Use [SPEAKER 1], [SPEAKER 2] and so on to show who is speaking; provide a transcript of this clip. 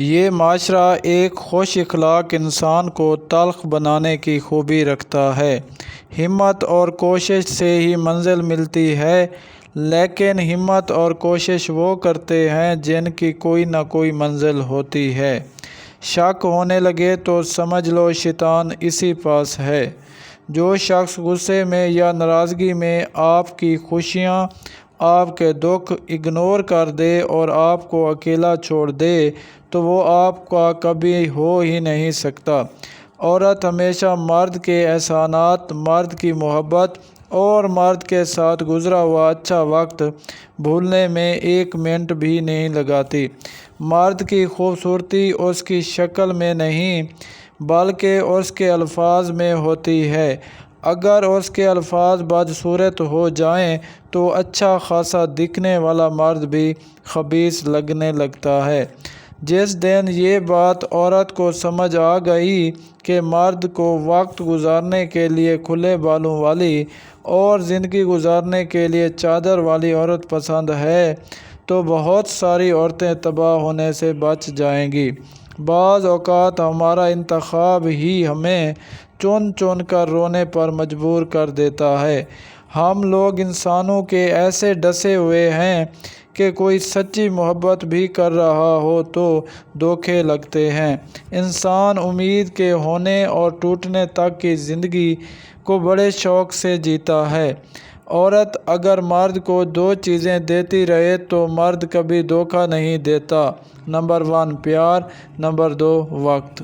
[SPEAKER 1] یہ معاشرہ ایک خوش اخلاق انسان کو تلخ بنانے کی خوبی رکھتا ہے۔ ہمت اور کوشش سے ہی منزل ملتی ہے، لیکن ہمت اور کوشش وہ کرتے ہیں جن کی کوئی نہ کوئی منزل ہوتی ہے۔ شک ہونے لگے تو سمجھ لو شیطان اسی پاس ہے۔ جو شخص غصے میں یا ناراضگی میں آپ کی خوشیاں، آپ کے دکھ اگنور کر دے اور آپ کو اکیلا چھوڑ دے تو وہ آپ کا کبھی ہو ہی نہیں سکتا۔ عورت ہمیشہ مرد کے احسانات، مرد کی محبت اور مرد کے ساتھ گزرا ہوا اچھا وقت بھولنے میں ایک منٹ بھی نہیں لگاتی۔ مرد کی خوبصورتی اس کی شکل میں نہیں بلکہ اس کے الفاظ میں ہوتی ہے۔ اگر اس کے الفاظ بدصورت ہو جائیں تو اچھا خاصا دکھنے والا مرد بھی خبیث لگنے لگتا ہے۔ جس دن یہ بات عورت کو سمجھ آ گئی کہ مرد کو وقت گزارنے کے لیے کھلے بالوں والی اور زندگی گزارنے کے لیے چادر والی عورت پسند ہے تو بہت ساری عورتیں تباہ ہونے سے بچ جائیں گی۔ بعض اوقات ہمارا انتخاب ہی ہمیں چن چن کر رونے پر مجبور کر دیتا ہے۔ ہم لوگ انسانوں کے ایسے ڈسے ہوئے ہیں کہ کوئی سچی محبت بھی کر رہا ہو تو دھوکے لگتے ہیں۔ انسان امید کے ہونے اور ٹوٹنے تک کی زندگی کو بڑے شوق سے جیتا ہے۔ عورت اگر مرد کو دو چیزیں دیتی رہے تو مرد کبھی دھوکہ نہیں دیتا۔ نمبر 1 پیار، نمبر 2 وقت۔